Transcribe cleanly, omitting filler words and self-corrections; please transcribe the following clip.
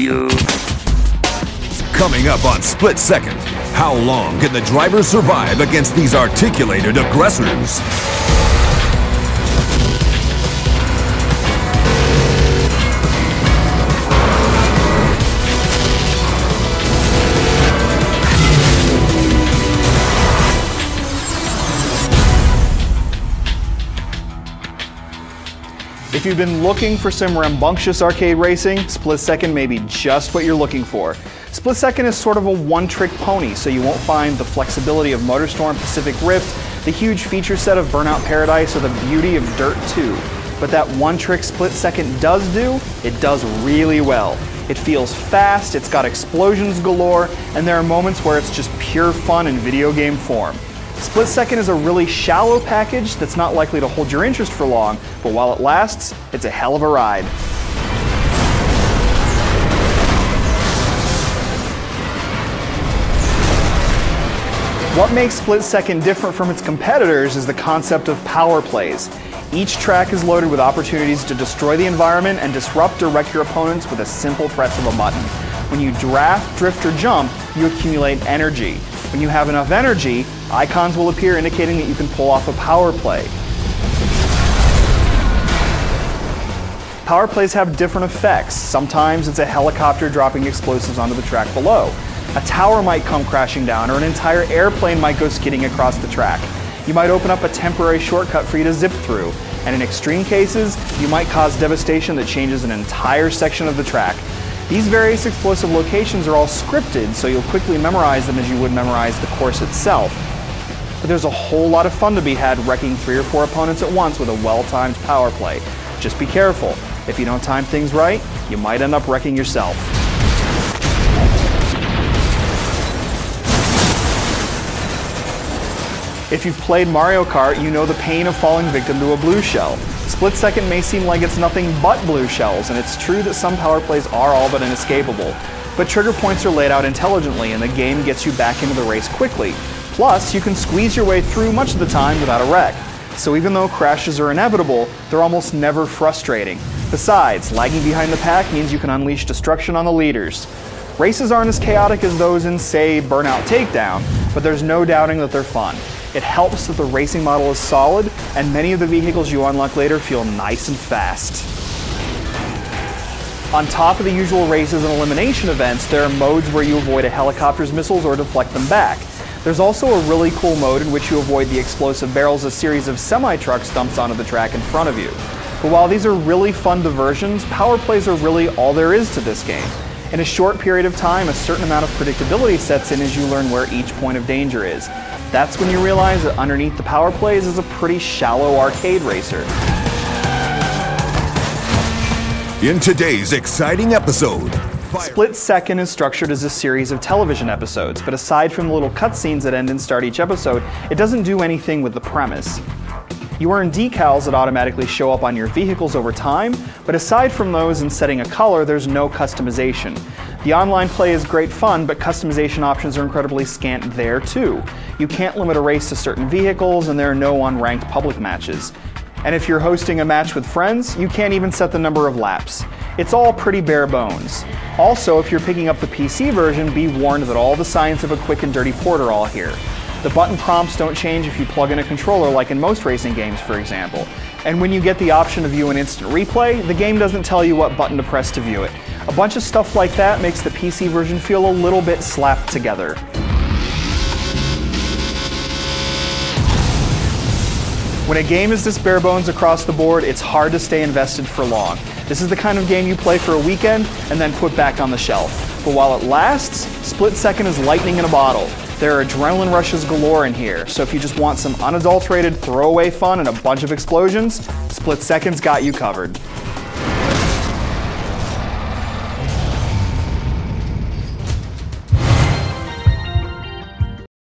you. Coming up on Split Second, how long can the driver survive against these articulated aggressors? If you've been looking for some rambunctious arcade racing, Split Second may be just what you're looking for. Split Second is sort of a one-trick pony, so you won't find the flexibility of MotorStorm Pacific Rift, the huge feature set of Burnout Paradise, or the beauty of Dirt 2. But that one trick Split Second does do, it does really well. It feels fast, it's got explosions galore, and there are moments where it's just pure fun in video game form. Split Second is a really shallow package that's not likely to hold your interest for long, but while it lasts, it's a hell of a ride. What makes Split Second different from its competitors is the concept of power plays. Each track is loaded with opportunities to destroy the environment and disrupt or wreck your opponents with a simple press of a button. When you draft, drift, or jump, you accumulate energy. When you have enough energy, icons will appear indicating that you can pull off a power play. Power plays have different effects. Sometimes it's a helicopter dropping explosives onto the track below. A tower might come crashing down, or an entire airplane might go skidding across the track. You might open up a temporary shortcut for you to zip through, and in extreme cases, you might cause devastation that changes an entire section of the track. These various explosive locations are all scripted, so you'll quickly memorize them as you would memorize the course itself. But there's a whole lot of fun to be had wrecking 3 or 4 opponents at once with a well-timed power play. Just be careful. If you don't time things right, you might end up wrecking yourself. If you've played Mario Kart, you know the pain of falling victim to a blue shell. Split Second may seem like it's nothing but blue shells, and it's true that some power plays are all but inescapable. But trigger points are laid out intelligently, and the game gets you back into the race quickly. Plus, you can squeeze your way through much of the time without a wreck. So even though crashes are inevitable, they're almost never frustrating. Besides, lagging behind the pack means you can unleash destruction on the leaders. Races aren't as chaotic as those in, say, Burnout Takedown, but there's no doubting that they're fun. It helps that the racing model is solid, and many of the vehicles you unlock later feel nice and fast. On top of the usual races and elimination events, there are modes where you avoid a helicopter's missiles or deflect them back. There's also a really cool mode in which you avoid the explosive barrels a series of semi-trucks dumps onto the track in front of you. But while these are really fun diversions, power plays are really all there is to this game. In a short period of time, a certain amount of predictability sets in as you learn where each point of danger is. That's when you realize that underneath the power plays is a pretty shallow arcade racer. In today's exciting episode, Split Second is structured as a series of television episodes, but aside from the little cutscenes that end and start each episode, it doesn't do anything with the premise. You earn decals that automatically show up on your vehicles over time, but aside from those and setting a color, there's no customization. The online play is great fun, but customization options are incredibly scant there too. You can't limit a race to certain vehicles, and there are no unranked public matches. And if you're hosting a match with friends, you can't even set the number of laps. It's all pretty bare bones. Also, if you're picking up the PC version, be warned that all the signs of a quick and dirty port are all here. The button prompts don't change if you plug in a controller like in most racing games, for example. And when you get the option to view an instant replay, the game doesn't tell you what button to press to view it. A bunch of stuff like that makes the PC version feel a little bit slapped together. When a game is this bare bones across the board, it's hard to stay invested for long. This is the kind of game you play for a weekend and then put back on the shelf. But while it lasts, Split Second is lightning in a bottle. There are adrenaline rushes galore in here, so if you just want some unadulterated throwaway fun and a bunch of explosions, Split Second's got you covered.